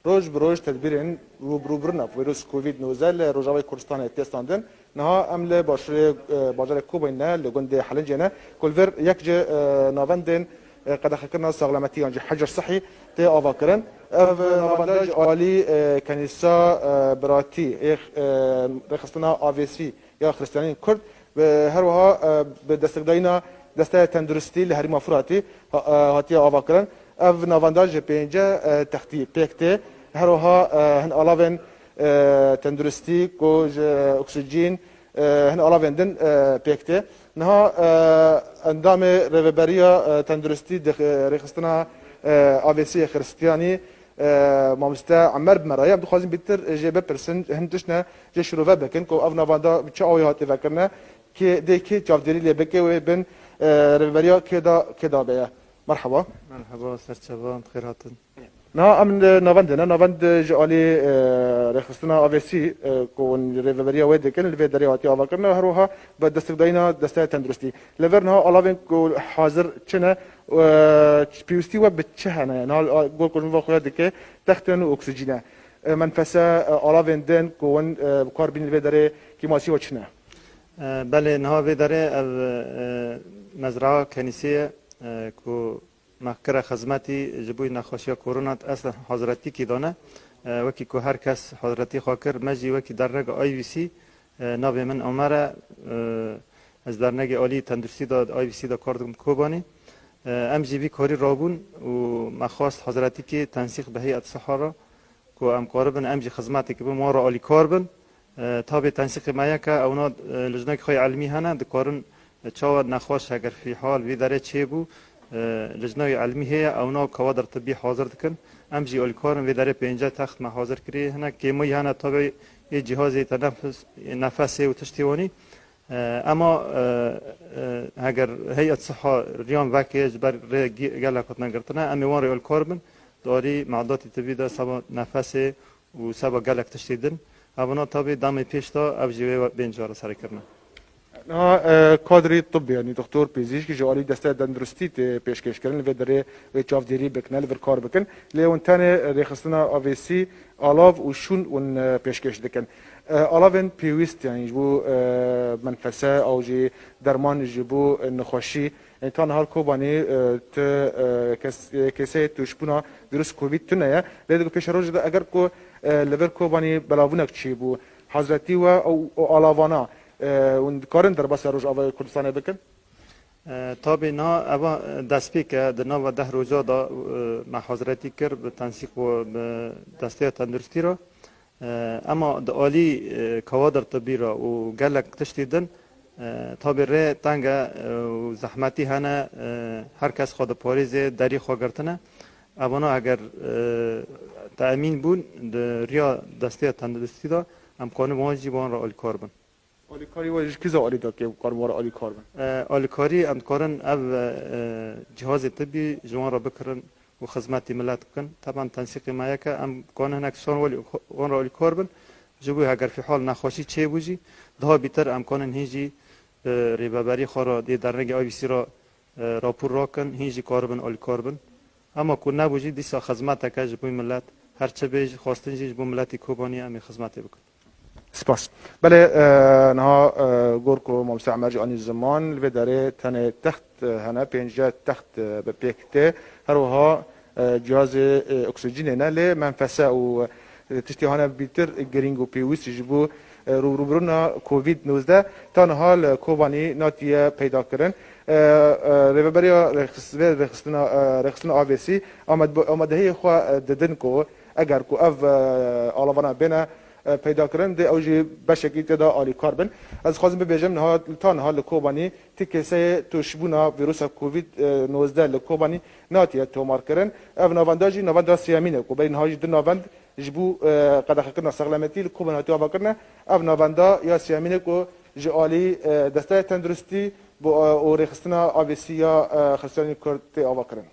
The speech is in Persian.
روز بروز تدبیرین روبروبرنا ویروس کووید 19 روجاوی کردستان تستاندن نها عمل بازار کوبینا لگند حلنجنا کلور یک ج نواندن قد خکرنا سلامتی آنج حجر صحی تی آواکرن نوانداج عالی کنیسا براتی رخصتنا آویسی یا خریستانی کرد به هر وها به دستگداینا دسته تندرستی لهری مفراتی هاتی آواکرن اف نوانداج پنجه تختی پیکته هر وها هن علاوه تندرستی کوج اکسیژن هن علاوه دن پیکته نها اندام رهبریا تندرستی رخصتنا آویسی خریستانی مامستا عمر بمرايا بخوازين بيتر جي بپرسن هندشنا جي شروع بكن كو اف نواندا چا اوي هاتي فكرنا كي دي كي جافدري لي بكي وبن ريفريا كدا بيا مرحبا سرچوان بخير هاتن نا امن نوند جالي رخصتنا اويسي كون ريفريا ويد كن الفيدريا هاتي فكرنا هروها بدستقدينا دسته تندرستي ليفرنا الاوين كو حاضر چنه پیوستی و بچهانه نه گل کنیم و خود که تختن و اکسیژن منفسه علاوه کون کاربین وداره کیماسی و چنه بله نه وداره مزرعه کنیسه کو مکر خدمتی جبوی نخاشی کرونا اصلا حضرتی کی دانه وکی کو هر کس حضرتی خاکر مجی وکی درگ آی وی سی نابه من عمره از درنگ عالی تندرستی داد آی وی سی دا کاردم کوبانی ام جی بی کاری رابون و مخواست حضرتی که تنسیق به هیئت صحرا کو ام قاربن ام جی خدماتی که به ما را عالی کاربن تابع تنسیق مایا که اونا لجنه خای علمی هنه دکارن چاود نخواست اگر فی حال وی داره چه بو لجنه علمی هیا اونا کوادر طبی حاضر دکن ام جی عالی کارن وی داره پنجه تخت ما حاضر کری هنه که می هنه تابع یه جهاز نفس و تشتیوانی اما اگر هیئت صحه ریان وکیج بر گله کتن گرتنه امی وان ریال کاربن داری معدات طبی دا سبا نفس و سبا گله تشتیدن اونا تابع دام پیش تا ابجوی بنجار سر کرنه کادری طبی یعنی دکتر پزشکی جوالی دسته تندرستی پیشکش کردن و داره و چاف دیری بکنه و کار بکن لیون تنه رخصتنا آویسی آلاف و شون اون پیشکش دکن علاوه پیوست یعنی جو منفسه او جی درمان جبو نخوشی یعنی تان حال کوبانی ت کسی توشبونا ویروس کووید تنه لیدو پیش روز اگر کو لور کوبانی بلاونک چی بو حضرتی و او علاوانا اون کارن در بس روز آوای کردستان بکن طبعا نه اوا دستی که در نو 10 روزا دا محاضراتی کرد به تنسیق و دسته تندرستی را اما د عالی کوادر طبی را و گلک تشتیدن طبعا ره تنگ و زحمتی هنه هر کس خود پاریز دری خواه گرتنه اونا اگر تأمین بون ریا دسته تندرستی دا امکان واجی بان را عالی کار بن عالی کاری واجی کیزا عالی دا که کارمار عالی کار بن عالی کاری امکارن او جهاز طبی جوان را بکرن و خدمت ملت کن طبعا تنسیق مایا که امکان هنک شان وان را عالی کار بن جبوی اگر فی حال نخوشی چه بوجی ده بیتر امکان هیچی ریبابری خورا دی درنگ آی سی را راپور را کن هیچی کار بن عالی کار بن اما کو نبوجی دیسا خدمت که جبوی ملت هر چه بیج خواستن جی جبوی ملتی کوبانی امی خدمت بکن سپاس بله نها گورکو مستعمر جانی زمان و داره تن تخت هنه پنجه تخت به پیکته هر وها جهاز اکسیژن نه ل منفسه و تشتیهانه بیتر گرینگ و پیوست جبو روبرونا کووید 19 تا حال کوبانی ناتیه پیدا کردن رهبریا رخصتنا آویسی آماده خو ددن کو اگر کو اف آلوانا بنا پیدا کردن ده اوجی بشکی تدا عالی کار بن از خواستم ببیجم نه تا حال کوبانی تکسه توشبونا ویروس کووید 19 لکوبانی ناتیه تومار کردن اف نوانداجی نواندا سیامینه کو بین هاج دو نواند جبو قد خکرنا سلامتی لکوبنا تو آبکرنا اف نواندا یا سیامینه کو جعالی دسته تندرستی با رخصتنا آویسی یا خرسانی کرد آبکرن